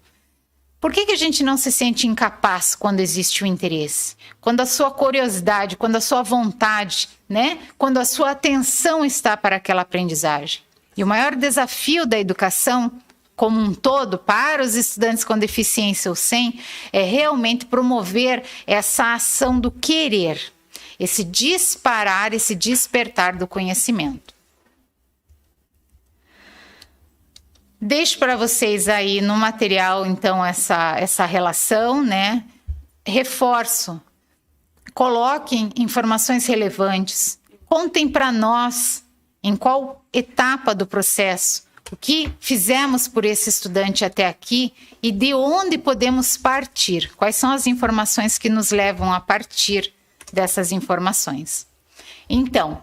por que a gente não se sente incapaz quando existe o interesse? Quando a sua curiosidade, quando a sua vontade, né? Quando a sua atenção está para aquela aprendizagem. E o maior desafio da educação como um todo, para os estudantes com deficiência ou sem, é realmente promover essa ação do querer, esse disparar, esse despertar do conhecimento. Deixo para vocês aí no material, então, essa relação, né? Reforço, coloquem informações relevantes, contem para nós em qual etapa do processo, o que fizemos por esse estudante até aqui e de onde podemos partir. Quais são as informações que nos levam a partir dessas informações? Então,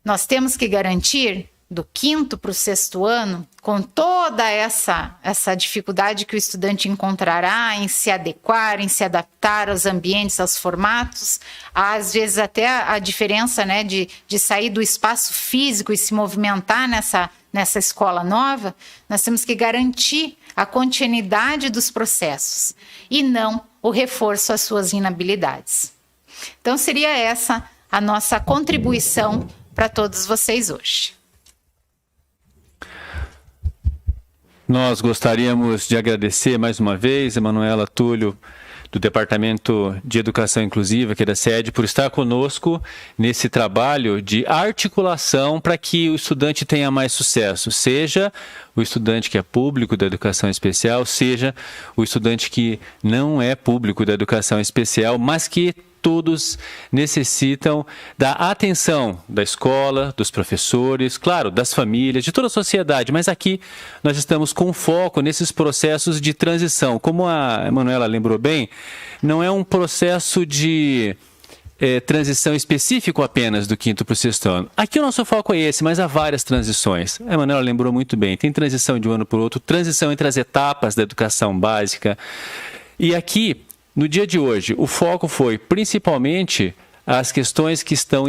nós temos que garantir do 5º para o 6º ano, com toda essa dificuldade que o estudante encontrará em se adequar, em se adaptar aos ambientes, aos formatos, às vezes até a diferença, né, de sair do espaço físico e se movimentar nessa escola nova, nós temos que garantir a continuidade dos processos e não o reforço às suas inabilidades. Então, seria essa a nossa contribuição para todos vocês hoje. Nós gostaríamos de agradecer mais uma vez, Emanuela Túlio, do Departamento de Educação Inclusiva, aqui da sede, por estar conosco nesse trabalho de articulação para que o estudante tenha mais sucesso, seja o estudante que é público da educação especial, seja o estudante que não é público da educação especial, mas que todos necessitam da atenção da escola, dos professores, claro, das famílias, de toda a sociedade, mas aqui nós estamos com foco nesses processos de transição. Como a Emanuela lembrou bem, não é um processo de transição específico apenas do 5º para o 6º ano. Aqui o nosso foco é esse, mas há várias transições. A Emanuela lembrou muito bem, tem transição de um ano para o outro, transição entre as etapas da educação básica. E aqui, no dia de hoje, o foco foi principalmente as questões que são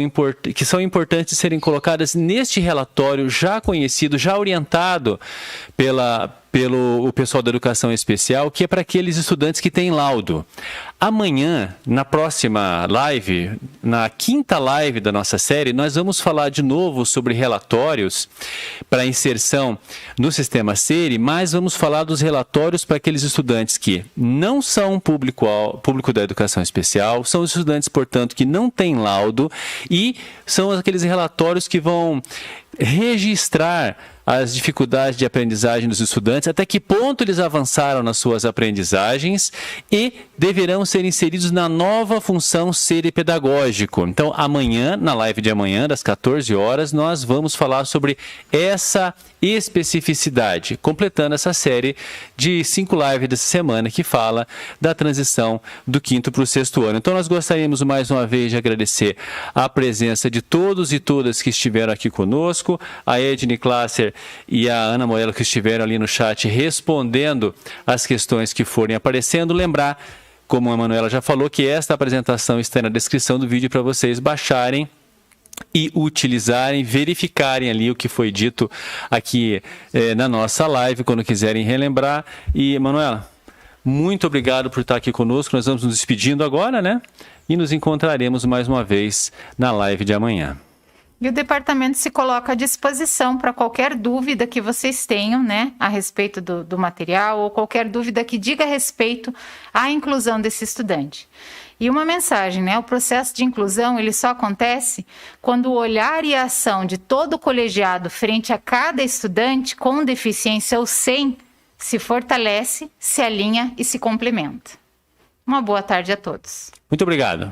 importantes serem colocadas neste relatório já conhecido, já orientado pelo pessoal da educação especial, que é para aqueles estudantes que têm laudo. Amanhã, na próxima live, na 5ª live da nossa série, nós vamos falar de novo sobre relatórios para inserção no sistema SERI, mas vamos falar dos relatórios para aqueles estudantes que não são público da educação especial, são os estudantes, portanto, que não têm laudo e são aqueles relatórios que vão registrar as dificuldades de aprendizagem dos estudantes, até que ponto eles avançaram nas suas aprendizagens e deverão ser inseridos na nova função SERI pedagógico. Então, amanhã, na live de amanhã, das 14 horas, nós vamos falar sobre essa especificidade, completando essa série de 5 lives dessa semana que fala da transição do 5º para o 6º ano. Então, nós gostaríamos mais uma vez de agradecer a presença de todos e todas que estiveram aqui conosco, a Edne Klasser e a Ana Moelo que estiveram ali no chat respondendo as questões que forem aparecendo. Lembrar, como a Emanuela já falou, que esta apresentação está na descrição do vídeo para vocês baixarem e utilizarem, verificarem ali o que foi dito aqui na nossa live, quando quiserem relembrar. E, Emanuela, muito obrigado por estar aqui conosco. Nós vamos nos despedindo agora, né? E nos encontraremos mais uma vez na live de amanhã. E o departamento se coloca à disposição para qualquer dúvida que vocês tenham, né, a respeito do material ou qualquer dúvida que diga respeito à inclusão desse estudante. E uma mensagem, né, o processo de inclusão ele só acontece quando o olhar e a ação de todo o colegiado frente a cada estudante com deficiência ou sem se fortalece, se alinha e se complementa. Uma boa tarde a todos. Muito obrigado.